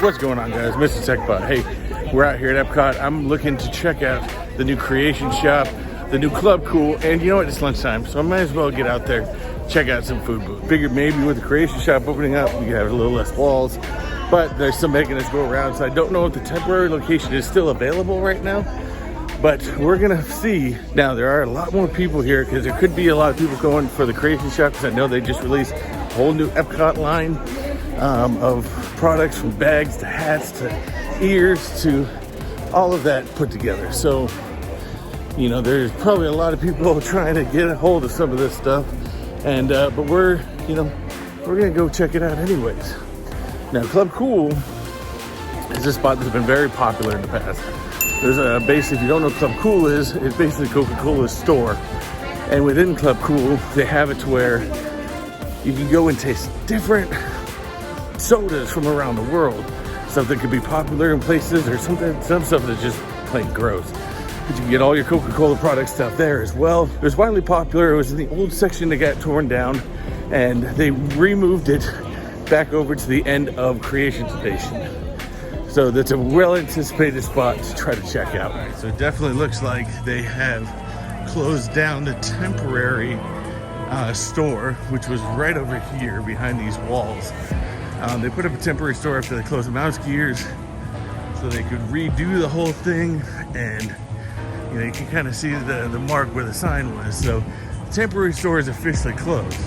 What's going on, guys? Mr. Techbot. Hey, we're out here at Epcot. I'm looking to check out the new Creation Shop, the new Club Cool, and you know what? It's lunchtime, so I might as well get out there, check out some food booths. Figured maybe with the Creation Shop opening up, we could have a little less walls, but they're still making us go around, so I don't know if the temporary location is still available right now, but we're gonna see. Now, there are a lot more people here because there could be a lot of people going for the Creation Shop because I know they just released a whole new Epcot line of products, from bags to hats to ears to all of that put together. So, you know, there's probably a lot of people trying to get a hold of some of this stuff, and but we're gonna go check it out anyways. Now, Club Cool is a spot that's been very popular in the past. There's a base, if you don't know what Club Cool is, it's basically Coca-Cola's store, and within Club Cool they have it to where you can go and taste different sodas from around the world. Stuff that could be popular in places, or some stuff that's just plain gross. But you can get all your Coca-Cola product stuff there as well. It was widely popular. It was in the old section that got torn down, and they removed it back over to the end of Creation Station. So that's a well-anticipated spot to try to check out. Right, so it definitely looks like they have closed down the temporary store, which was right over here behind these walls. They put up a temporary store after they closed the Mousegears, so they could redo the whole thing, and you know, you can kind of see the mark where the sign was. So the temporary store is officially closed.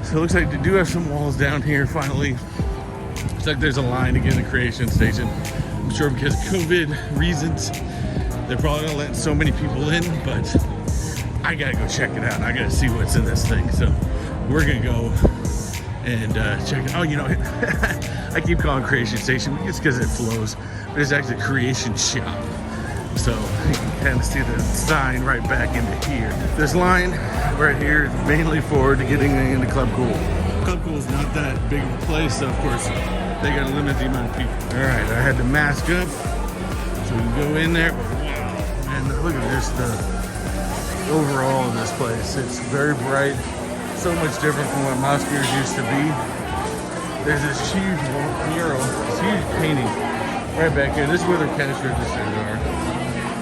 So it looks like they do have some walls down here finally. Looks like there's a line to get in the Creation Station. I'm sure because of COVID reasons, they're probably not letting so many people in, but I gotta go check it out. I gotta see what's in this thing. So we're gonna go and check it. Oh, you know, I keep calling Creation Station just because it flows, but it's actually Creation Shop. So you can kind of see the sign right back into here. This line right here is mainly for getting into Club Cool. Club Cool is not that big of a place, so of course they got to limit the amount of people. All right, I had to mask up so we can go in there. But wow, man, look at this, the overall of this place. It's very bright, so much different from what Mousegears used to be. There's this huge mural, this huge painting right back here. This is where their cash registers are.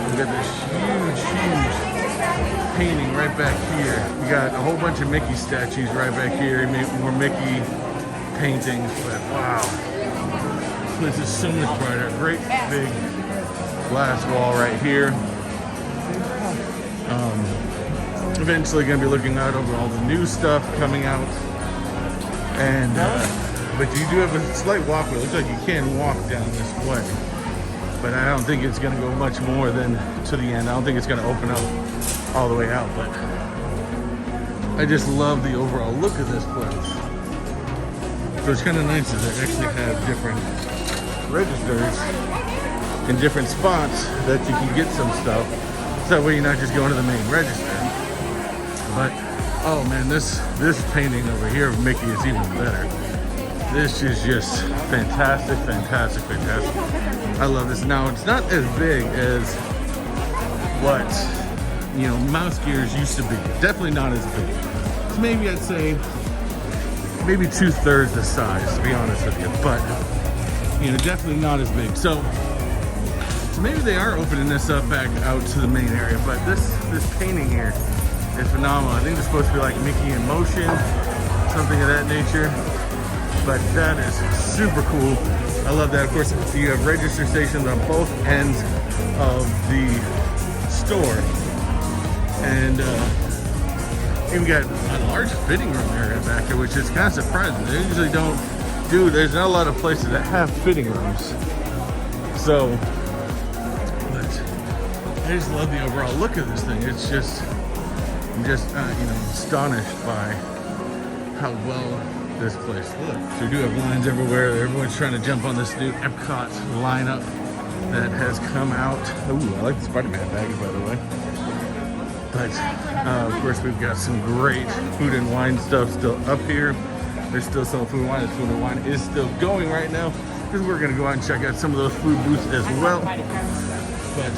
We got this huge painting right back here. We got a whole bunch of Mickey statues right back here. More Mickey paintings, but wow, this is so much brighter. Great big glass wall right here. Eventually gonna be looking out over all the new stuff coming out, and but you do have a slight walkway. It looks like you can walk down this way, but I don't think it's gonna go much more than to the end. I don't think it's gonna open up all the way out, but I just love the overall look of this place. So it's kind of nice that they actually have different registers in different spots that you can get some stuff, so that way you're not just going to the main register. But oh man, this painting over here of Mickey is even better. This is just fantastic. I love this. Now, it's not as big as what, you know, Mousegears used to be. Definitely not as big. So maybe I'd say maybe 2/3 the size, to be honest with you. But you know, definitely not as big. So maybe they are opening this up back out to the main area. But this painting here is phenomenal. I think it's supposed to be like Mickey in motion, something of that nature. But that is super cool. I love that. Of course, you have register stations on both ends of the store, and you've got a large fitting room area back here, which is kind of surprising. They usually don't do. There's not a lot of places that have fitting rooms. So, but I just love the overall look of this thing. It's just, I'm just you know, astonished by how well this place looks. So we do have lines everywhere. Everyone's trying to jump on this new Epcot lineup that has come out. Ooh, I like the Spider-Man bag, by the way. But of course, we've got some great food and wine stuff still up here. There's still some food and wine. The food and wine is still going right now, because we're going to go out and check out some of those food booths as well. But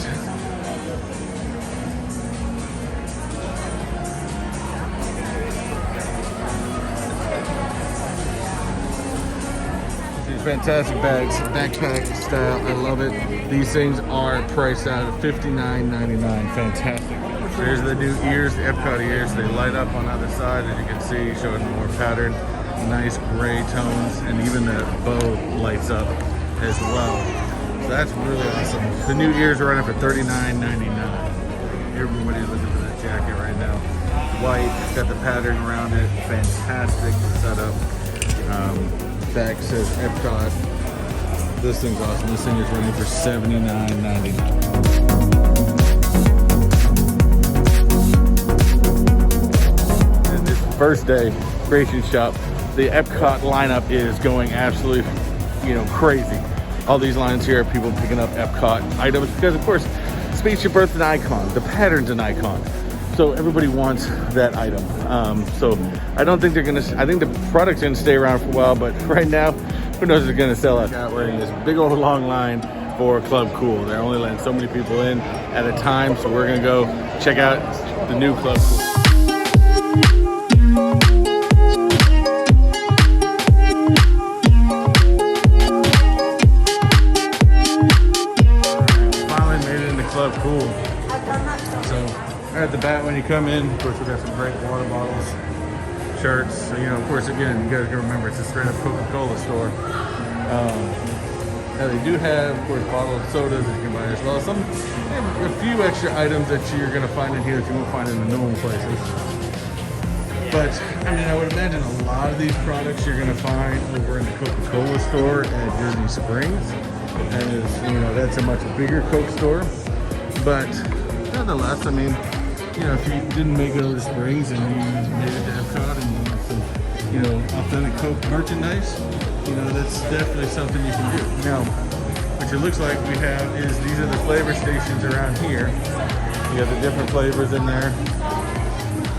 fantastic bags, backpack style. I love it. These things are priced out at $59.99. Fantastic. There's the new ears, the Epcot ears. They light up on either side, as you can see, showing more pattern, nice gray tones, and even the bow lights up as well. So that's really awesome. The new ears are running for $39.99. Everybody's looking for that jacket right now. White, it's got the pattern around it. Fantastic setup. Back says Epcot. This thing's awesome. This thing is running for $79.99. And this first day creation shop, the Epcot lineup is going absolutely, crazy. All these lines here are people picking up Epcot items because, of course, Spaceship Earth's an icon. The pattern's an icon. So everybody wants that item. So I don't think they're gonna, I think the product's gonna stay around for a while, but right now, who knows if it's gonna sell out. We're in this big old long line for Club Cool. They're only letting so many people in at a time, so we're gonna go check out the new Club Cool. Finally made it into Club Cool. So right at the bat when you come in, of course we got some great water bottles, shirts. So, of course, again, you guys can remember it's a straight up Coca-Cola store. Now they do have, of course, bottled sodas that you can buy as well. They have a few extra items that you're gonna find in here that you won't find in the normal places. But I would imagine a lot of these products you're gonna find over in the Coca-Cola store at Disney Springs, and that's a much bigger Coke store. But nonetheless, if you didn't make it to the Springs and you made it to Epcot and you want some, authentic Coke merchandise, that's definitely something you can do. Now, what it looks like we have is these are the flavor stations around here. You have the different flavors in there.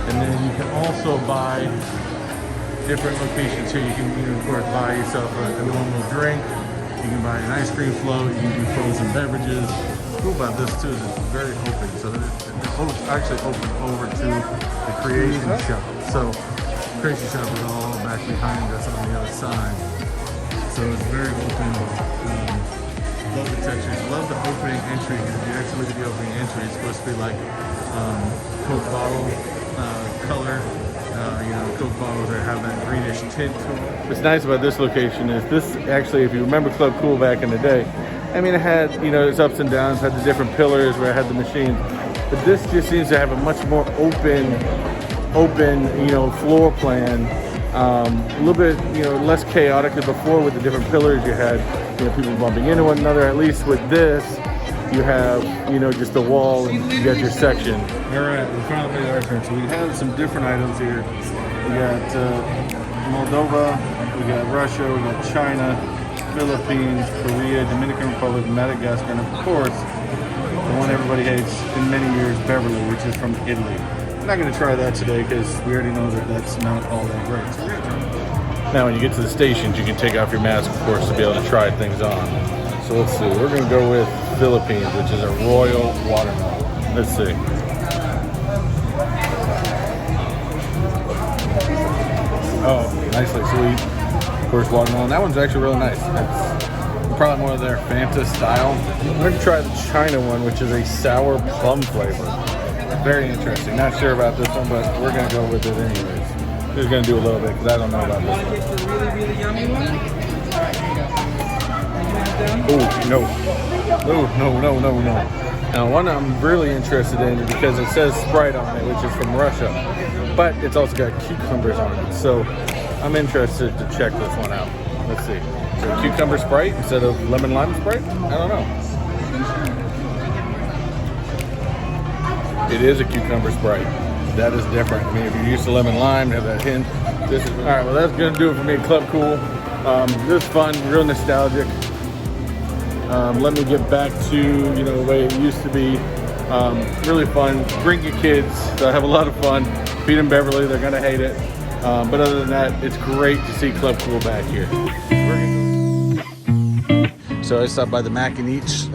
And then you can also buy different locations here. You can, of course, buy yourself a normal drink. You can buy an ice cream float. You can do frozen beverages. Cool about this too is it's very open, so it's actually open over to the creation shop. So the creation shop is all back behind us on the other side. So it's very open. Love the textures, love the opening entry. If you actually look at the opening entry, it's supposed to be like Coke bottle color. Coke bottles that have that greenish tint to them. What's nice about this location is this actually, if you remember Club Cool back in the day, it had, its ups and downs, had the different pillars where it had the machines. But this just seems to have a much more open, floor plan. A little bit, less chaotic than before with the different pillars you had, people bumping into one another. At least with this, you have, just the wall and you got your section. All right, we finally made our turn. So we have some different items here. We got Moldova, we got Russia, we got China, Philippines, Korea, Dominican Republic, Madagascar, and of course, the one everybody hates in many years, Beverly, which is from Italy. I'm not going to try that today because we already know that that's not all that great. So now when you get to the stations, you can take off your mask, of course, to be able to try things on. So let's see, we're going to go with Philippines, which is a royal watermelon. Let's see. Oh, nicely sweet. Of course, watermelon. That one's actually really nice. It's probably more of their Fanta style. I'm going to try the China one, which is a sour plum flavor. Very interesting. Not sure about this one, but we're going to go with it anyways. Just going to do a little bit because I don't know about this one. Really yummy one. Oh, no. No. Now, one I'm really interested in is because it says Sprite on it, which is from Russia. But it's also got cucumbers on it. So I'm interested to check this one out. Let's see. So cucumber Sprite instead of lemon lime Sprite? I don't know. It is a cucumber Sprite. That is different. If you're used to lemon lime, have that hint. This is all right. Well, that's gonna do it for me. Club Cool. This is fun, real nostalgic. Let me get back to the way it used to be. Really fun. Bring your kids. Have a lot of fun. Feed them Beverly. They're gonna hate it. But other than that, it's great to see Club Cool back here. So I stopped by the Mac and Eats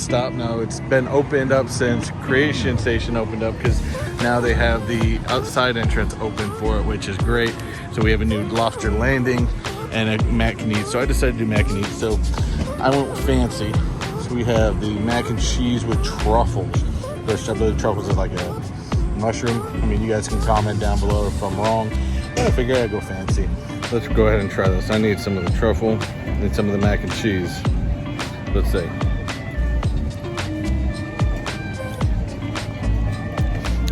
stop. Now it's been opened up since Creation Station opened up because now they have the outside entrance open for it, which is great. So we have a new lobster landing and a mac and eat. So I decided to do mac and eat. So I went with fancy. So we have the mac and cheese with truffles. Which I believe truffles is like a mushroom. I mean, you guys can comment down below if I'm wrong. But I figured I'd go fancy. Let's go ahead and try this. I need some of the truffle, need some of the mac and cheese. Let's see.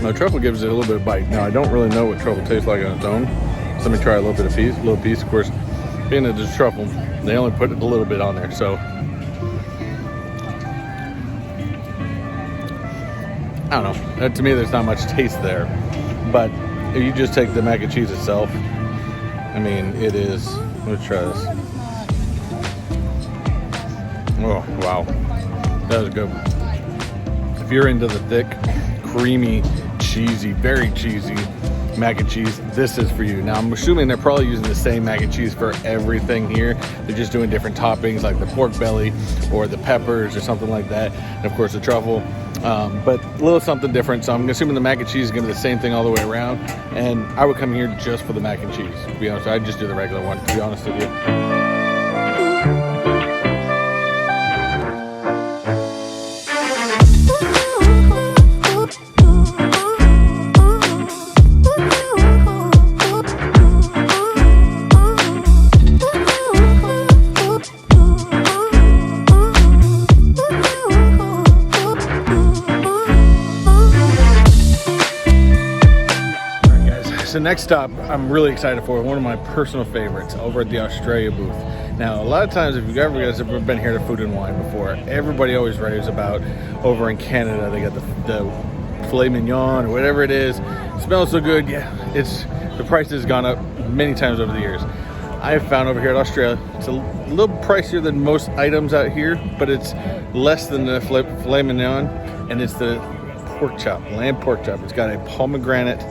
Now, truffle gives it a little bit of bite. Now, I don't really know what truffle tastes like on its own. So let me try a little piece. Of course, being that it's truffle, they only put a little bit on there. So, I don't know. To me, there's not much taste there. But if you just take the mac and cheese itself, I mean, it is. Let's try this. Oh, wow. That was good. If you're into the thick, creamy, cheesy, very cheesy mac and cheese, this is for you. Now, I'm assuming they're probably using the same mac and cheese for everything here. They're just doing different toppings like the pork belly or the peppers or something like that. And of course, the truffle. But a little something different. So I'm assuming the mac and cheese is going to be the same thing all the way around. And I would come here just for the mac and cheese. To be honest, I'd just do the regular one, to be honest with you. So next stop, I'm really excited for one of my personal favorites over at the Australia booth. Now, a lot of times, if you guys have ever been here to Food and Wine before, everybody always raves about over in Canada. They got the filet mignon or whatever it is. It smells so good. Yeah, the price has gone up many times over the years. I have found over here at Australia, it's a little pricier than most items out here, but it's less than the filet mignon, and it's the pork chop, lamb pork chop. It's got a pomegranate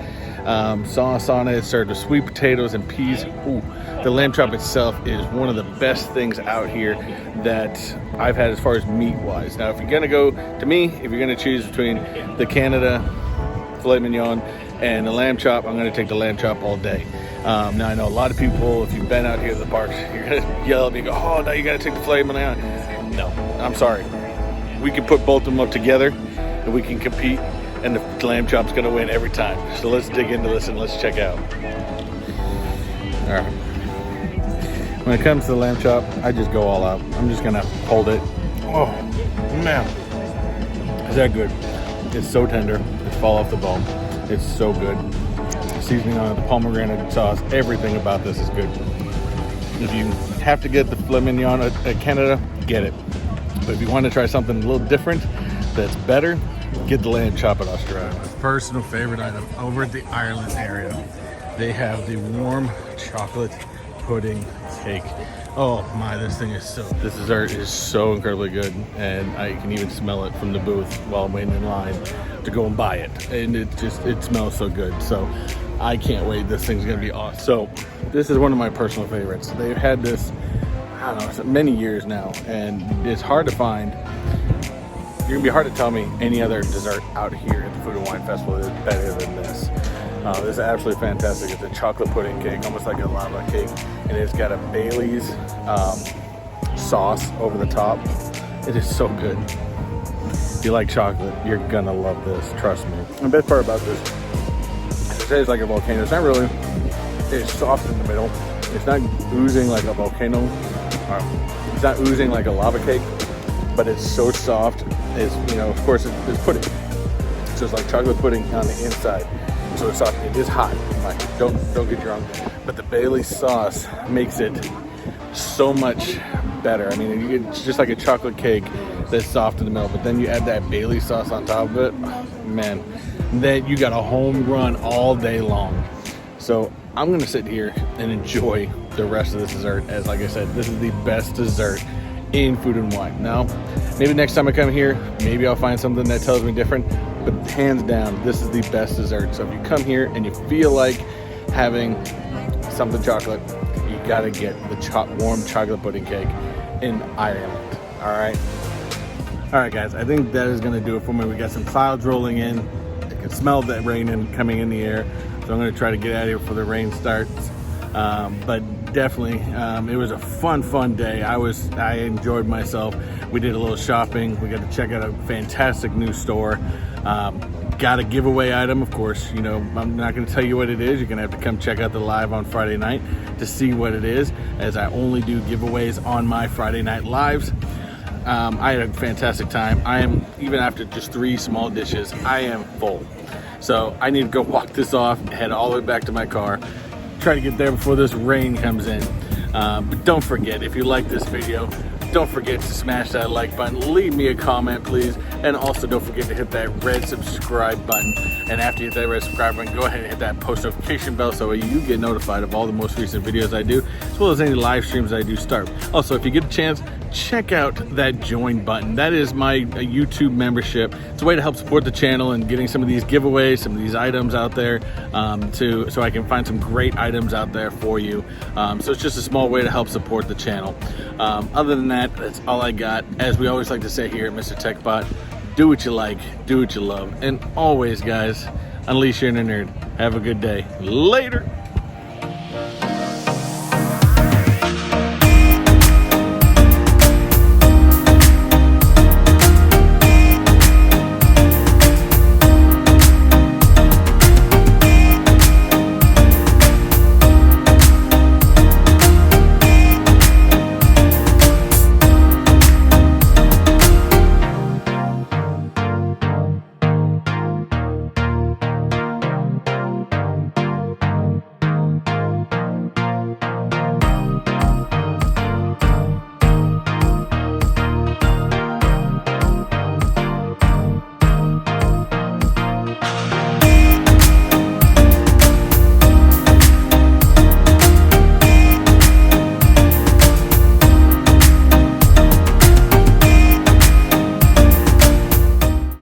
sauce on it. It's served with sweet potatoes and peas. Ooh, the lamb chop itself is one of the best things out here that I've had as far as meat wise. Now, if you're gonna go, to me, if you're gonna choose between the Canada filet mignon and the lamb chop, I'm gonna take the lamb chop all day. Now, I know a lot of people, if you've been out here to the parks, you're gonna yell at me and go, oh, no, you gotta take the filet mignon. No, I'm sorry. We can put both of them up together and we can compete, and the lamb chop's gonna win every time. So let's dig into this and let's check out. All right. When it comes to the lamb chop, I just go all out. I'm just gonna hold it. Oh, man. Is that good? It's so tender. It's fall off the bone. It's so good. Seasoning on it, the pomegranate sauce, everything about this is good. If you have to get the filet mignon at Canada, get it. But if you want to try something a little different that's better, get the lamb chop at Australia. My personal favorite item over at the Ireland area, they have the warm chocolate pudding cake. Oh my, this dessert is so incredibly good, and I can even smell it from the booth while I'm waiting in line to go and buy it. And it smells so good. So I can't wait. This thing's gonna be awesome. So this is one of my personal favorites. They've had this, I don't know, many years now, and it's hard to find. You're gonna be hard to tell me any other dessert out here at the Food and Wine Festival is better than this. This is absolutely fantastic. It's a chocolate pudding cake, almost like a lava cake, and it's got a Bailey's sauce over the top. It is so good. If you like chocolate, you're gonna love this, trust me. And the best part about this, it tastes like a volcano. It's not really, it's soft in the middle. It's not oozing like a volcano. It's not oozing like a lava cake, but it's so soft. It's, you know, of course, it's pudding. So it's like chocolate pudding on the inside. So it's soft. It is hot. Like, don't get you wrong. But the Bailey sauce makes it so much better. I mean, it's just like a chocolate cake that's soft in the middle. But then you add that Bailey sauce on top of it. Oh, man, then you got a home run all day long. So I'm gonna sit here and enjoy the rest of this dessert. As like I said, this is the best dessert in Food and Wine. Now, maybe next time I come here, maybe I'll find something that tells me different, but hands down, this is the best dessert. So if you come here and you feel like having something chocolate, you gotta get the warm chocolate pudding cake in Ireland. All right, guys, I think that is gonna do it for me. We got some clouds rolling in. I can smell that rain coming in the air. So I'm gonna try to get out of here before the rain starts. But definitely, it was a fun day. I enjoyed myself. We did a little shopping. We got to check out a fantastic new store. Got a giveaway item, of course. You know, I'm not going to tell you what it is. You're going to have to come check out the live on Friday night to see what it is, as I only do giveaways on my Friday night lives. I had a fantastic time. I am, even after just 3 small dishes, I am full. So I need to go walk this off, head all the way back to my car, try to get there before this rain comes in. But don't forget, if you like this video, don't forget to smash that like button, leave me a comment please, and also don't forget to hit that red subscribe button. And after you hit that red subscribe button, go ahead and hit that post notification bell so you get notified of all the most recent videos I do, as well as any live streams I do start. Also, if you get a chance, check out that join button. That is my YouTube membership. It's a way to help support the channel and getting some of these giveaways, some of these items out there, so I can find some great items out there for you. So it's just a small way to help support the channel. Other than that, that's all I got. As we always like to say here at Mr. Techbot, do what you like, do what you love, and always, guys, unleash your inner nerd. Have a good day. Later.